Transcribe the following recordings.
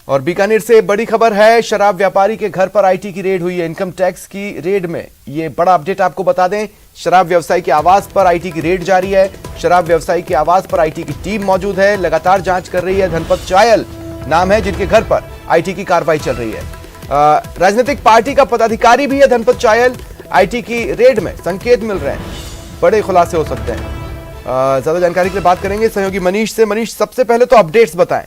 और बीकानेर से बड़ी खबर है, शराब व्यापारी के घर पर आईटी की रेड हुई है। इनकम टैक्स की रेड में ये बड़ा अपडेट आपको बता दें, शराब व्यवसायी के आवास पर आईटी की रेड जारी है। शराब व्यवसायी के आवास पर आईटी की टीम मौजूद है, लगातार जांच कर रही है। धनपत चायल नाम है जिनके घर पर आईटी की कार्रवाई चल रही है। राजनीतिक पार्टी का पदाधिकारी भी है धनपत चायल। आईटी की रेड में संकेत मिल रहे हैं, बड़े खुलासे हो सकते हैं। ज्यादा जानकारी के लिए बात करेंगे सहयोगी मनीष से। मनीष, सबसे पहले तो अपडेट्स बताएं।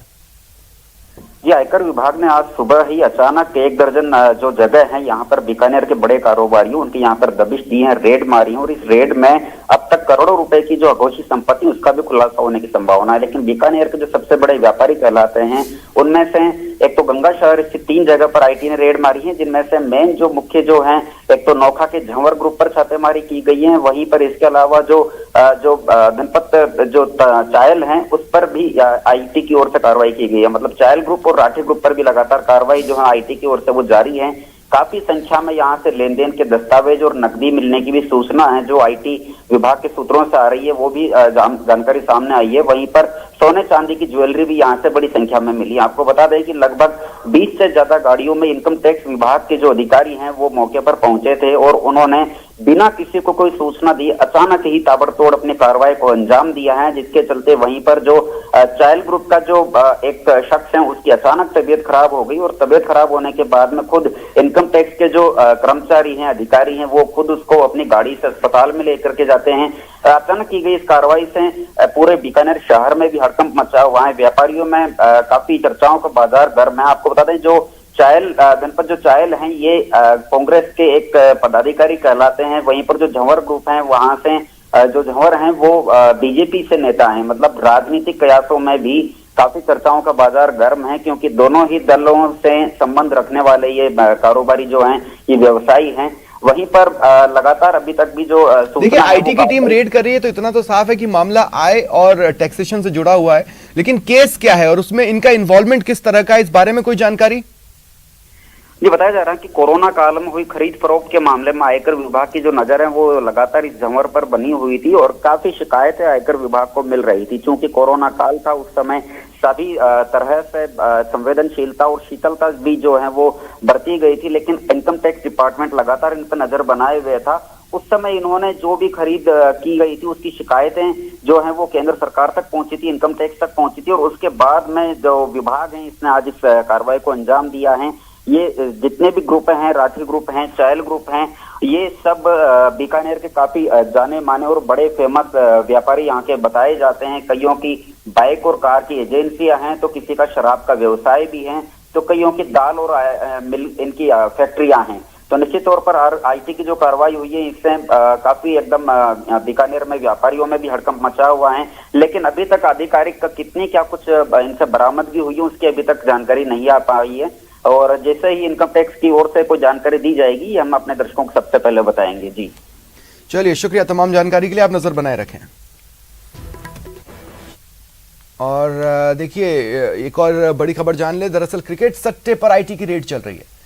जी, आयकर विभाग ने आज सुबह ही अचानक 1 दर्जन जो जगह है यहाँ पर बीकानेर के बड़े कारोबारियों उनकी यहाँ पर दबिश दी है, रेड मारी है। और इस रेड में अब तक करोड़ों रुपए की जो अघोषित संपत्ति उसका भी खुलासा होने की संभावना है। लेकिन बीकानेर के जो सबसे बड़े व्यापारी कहलाते हैं उनमें से एक तो गंगा शहर स्थित 3 जगह पर आईटी ने रेड मारी है, जिनमें से मेन जो मुख्य जो है, एक तो नोखा के झंवर ग्रुप पर छापेमारी की गई है। वहीं पर इसके अलावा जो धनपत जो चायल है उस पर भी आईटी की ओर से कार्रवाई की गई है। मतलब चायल ग्रुप और राठी ग्रुप पर भी लगातार कार्रवाई जो है आईटी की ओर से वो जारी है। काफी संख्या में यहाँ से लेन देन के दस्तावेज और नकदी मिलने की भी सूचना है जो आईटी विभाग के सूत्रों से आ रही है, वो भी जानकारी सामने आई है। वहीं पर सोने चांदी की ज्वेलरी भी यहाँ से बड़ी संख्या में मिली। आपको बता दें कि लगभग 20 से ज्यादा गाड़ियों में इनकम टैक्स विभाग के जो अधिकारी हैं वो मौके पर पहुंचे थे और उन्होंने बिना किसी को कोई सूचना दी अचानक ही ताबड़तोड़ अपनी कार्रवाई को अंजाम दिया है, जिसके चलते वहीं पर जो चाइल्ड ग्रुप का जो एक शख्स है उसकी अचानक तबीयत खराब हो गई। और तबीयत खराब होने के बाद में खुद इनकम टैक्स के जो कर्मचारी हैं, अधिकारी हैं, वो खुद उसको अपनी गाड़ी से अस्पताल में लेकर के जाते हैं। अचानक की गई इस कार्रवाई से पूरे बीकानेर शहर में भी हड़कंप मचा हुआ है। व्यापारियों में काफी चर्चाओं का बाजार गर्म है। आपको बता दें जो धनपत जो चायल हैं ये कांग्रेस के एक पदाधिकारी कहलाते हैं। वहीं पर जो झंवर ग्रुप है वहां से जो झंवर हैं वो बीजेपी से नेता हैं। मतलब राजनीतिक कयासों में भी काफी चर्चाओं का बाजार गर्म है, क्योंकि दोनों ही दलों से संबंध रखने वाले ये कारोबारी जो हैं ये व्यवसायी हैं। वहीं पर लगातार अभी तक भी जो देखिए आईटी की टीम रेड कर रही है तो इतना तो साफ है कि मामला आय और टैक्सेशन से जुड़ा हुआ है, लेकिन केस क्या है और उसमें इनका इन्वॉल्वमेंट किस तरह का है, इस बारे में कोई जानकारी? ये बताया जा रहा है कि कोरोना काल में हुई खरीद फरोख्त के मामले में आयकर विभाग की जो नजर है वो लगातार इस झंवर पर बनी हुई थी और काफी शिकायतें आयकर विभाग को मिल रही थी। चूंकि कोरोना काल था उस समय सभी तरह से संवेदनशीलता और शीतलता भी जो है वो बरती गई थी, लेकिन इनकम टैक्स डिपार्टमेंट लगातार इन पर नजर बनाए हुए था। उस समय इन्होंने जो भी खरीद की गई थी उसकी शिकायतें जो है वो केंद्र सरकार तक पहुंची थी, इनकम टैक्स तक पहुंची थी। और उसके बाद में जो विभाग है इसने आज इस कार्रवाई को अंजाम दिया है। ये जितने भी ग्रुप हैं, राठी ग्रुप हैं, चायल ग्रुप हैं, ये सब बीकानेर के काफी जाने माने और बड़े फेमस व्यापारी यहाँ के बताए जाते हैं। कईयों की बाइक और कार की एजेंसियां हैं, तो किसी का शराब का व्यवसाय भी है, तो कईयों की दाल और मिल इनकी फैक्ट्रियां हैं। तो निश्चित तौर पर आईटी की जो कार्रवाई हुई है इससे काफी एकदम बीकानेर में व्यापारियों में भी हड़कंप मचा हुआ है। लेकिन अभी तक आधिकारिक कितनी क्या कुछ इनसे बरामदगी हुई है उसकी अभी तक जानकारी नहीं आ पाई है। और जैसे ही इनकम टैक्स की ओर से कोई जानकारी दी जाएगी हम अपने दर्शकों को सबसे पहले बताएंगे। जी चलिए, शुक्रिया तमाम जानकारी के लिए, आप नजर बनाए रखें। और देखिए एक और बड़ी खबर जान ले। दरअसल क्रिकेट सट्टे पर आईटी की रेड चल रही है।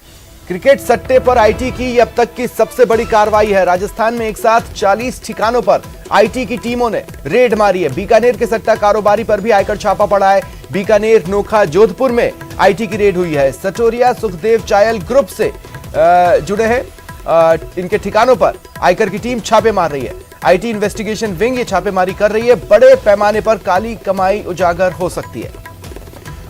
क्रिकेट सट्टे पर आईटी की अब तक की सबसे बड़ी कार्रवाई है। राजस्थान में एक साथ 40 ठिकानों पर आईटी की टीमों ने रेड मारी है। बीकानेर के सट्टा कारोबारी पर भी आयकर छापा पड़ा है। बीकानेर, नोखा, जोधपुर में आईटी की रेड हुई है। सटोरिया सुखदेव चायल ग्रुप से जुड़े हैं इनके ठिकानों पर आयकर की टीम छापे मार रही है। आईटी इन्वेस्टिगेशन विंग ये छापेमारी कर रही है। बड़े पैमाने पर काली कमाई उजागर हो सकती है।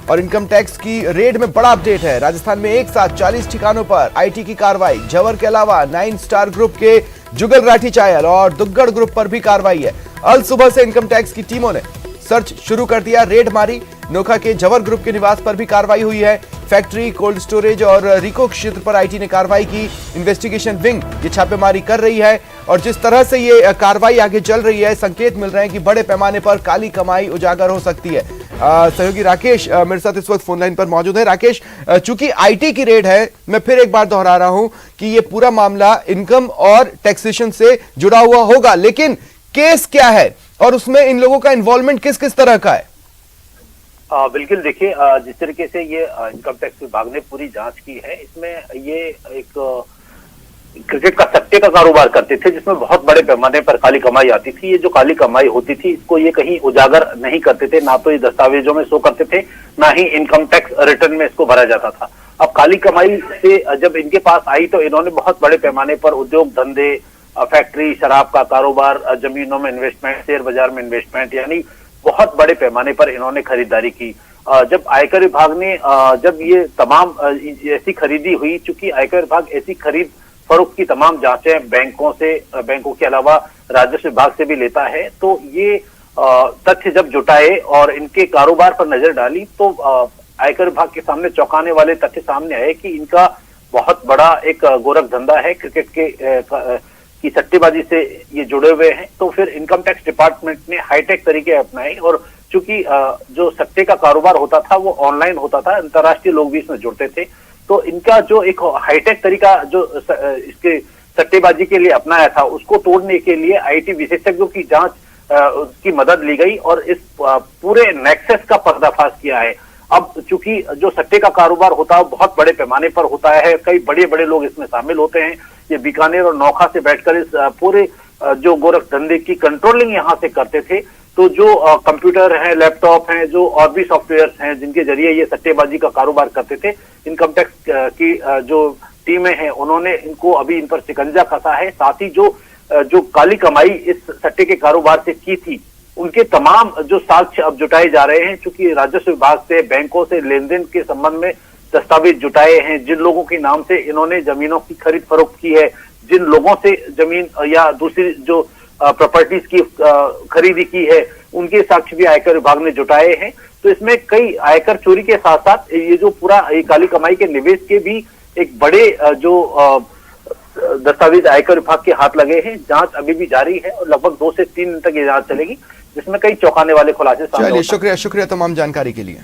और इनकम टैक्स की रेड में बड़ा अपडेट है। राजस्थान में एक साथ 40 ठिकानों पर आईटी की कार्रवाई। झंवर के अलावा 9 स्टार ग्रुप के जुगल राठी चायल और दुग्गड़ ग्रुप पर भी कार्रवाई है। अल सुबह से इनकम टैक्स की टीमों ने सर्च शुरू कर दिया, रेड मारी। नोखा के झंवर ग्रुप के निवास पर भी कार्रवाई हुई है। फैक्ट्री, कोल्ड स्टोरेज और रिको क्षेत्र पर आईटी ने कार्रवाई की। इन्वेस्टिगेशन विंग ये छापेमारी कर रही है। और जिस तरह से ये कार्रवाई आगे चल रही है, संकेत मिल रहे हैं कि बड़े पैमाने पर काली कमाई उजागर हो सकती है। सहयोगी राकेश मेरे साथ इस वक्त फोन लाइन पर मौजूद है। राकेश, चूंकि आईटी की रेड है, मैं फिर एक बार दोहरा रहा हूं कि ये पूरा मामला इनकम और टैक्सेशन से जुड़ा हुआ होगा, लेकिन केस क्या है और उसमें इन लोगों का इन्वॉल्वमेंट किस किस तरह का है? बिल्कुल, देखिए जिस तरीके से ये इनकम टैक्स विभाग ने पूरी जांच की है, इसमें ये एक क्रिकेट का सट्टे का कारोबार करते थे, जिसमें बहुत बड़े पैमाने पर काली कमाई आती थी। ये जो काली कमाई होती थी, इसको ये कहीं उजागर नहीं करते थे, ना तो ये दस्तावेजों में शो करते थे, ना ही इनकम टैक्स रिटर्न में इसको भरा जाता था। अब काली कमाई से जब इनके पास आई तो इन्होंने बहुत बड़े पैमाने पर उद्योग धंधे, फैक्ट्री, शराब का कारोबार, जमीनों में इन्वेस्टमेंट, शेयर बाजार में इन्वेस्टमेंट, यानी बहुत बड़े पैमाने पर इन्होंने खरीदारी की। जब आयकर विभाग ने जब ये तमाम ऐसी खरीदी हुई, चूंकि आयकर विभाग ऐसी खरीद फरोख्त की तमाम जांचें बैंकों के अलावा राजस्व विभाग से भी लेता है, तो ये तथ्य जब जुटाए और इनके कारोबार पर नजर डाली तो आयकर विभाग के सामने चौंकाने वाले तथ्य सामने आए कि इनका बहुत बड़ा एक गोरख धंधा है, क्रिकेट की सट्टेबाजी से ये जुड़े हुए हैं। तो फिर इनकम टैक्स डिपार्टमेंट ने हाईटेक तरीके अपनाए और चूंकि जो सट्टे का कारोबार होता था वो ऑनलाइन होता था, अंतर्राष्ट्रीय लोग भी इसमें जुड़ते थे, तो इनका जो एक हाईटेक तरीका जो इसके सट्टेबाजी के लिए अपनाया था, उसको तोड़ने के लिए आईटी विशेषज्ञों की जांच की मदद ली गई और इस पूरे नेक्सस का पर्दाफाश किया है। अब चूंकि जो सट्टे का कारोबार होता है बहुत बड़े पैमाने पर होता है, कई बड़े बड़े लोग इसमें शामिल होते हैं। ये बीकानेर और नौखा से बैठकर इस पूरे जो गोरख धंधे की कंट्रोलिंग यहाँ से करते थे। तो जो कंप्यूटर हैं, लैपटॉप हैं, जो और भी सॉफ्टवेयर्स हैं जिनके जरिए ये सट्टेबाजी का कारोबार करते थे, इनकम टैक्स की जो टीमें हैं उन्होंने इनको अभी इन पर शिकंजा कसा है। साथ ही जो काली कमाई इस सट्टे के कारोबार से की थी, उनके तमाम जो साक्ष्य अब जुटाए जा रहे हैं, चूंकि राजस्व विभाग से, बैंकों से लेन देन के संबंध में दस्तावेज जुटाए हैं, जिन लोगों के नाम से इन्होंने जमीनों की खरीद फरोख्त की है, जिन लोगों से जमीन या दूसरी जो प्रॉपर्टीज की खरीदी की है, उनके साक्ष्य भी आयकर विभाग ने जुटाए हैं। तो इसमें कई आयकर चोरी के साथ साथ ये जो पूरा काली कमाई के निवेश के भी एक बड़े जो दस्तावेज आयकर विभाग के हाथ लगे हैं। जांच अभी भी जारी है और लगभग 2 से 3 दिन तक ये जांच चलेगी, जिसमें कई चौंकाने वाले खुलासे सामने। चलिए, शुक्रिया तमाम जानकारी के लिए।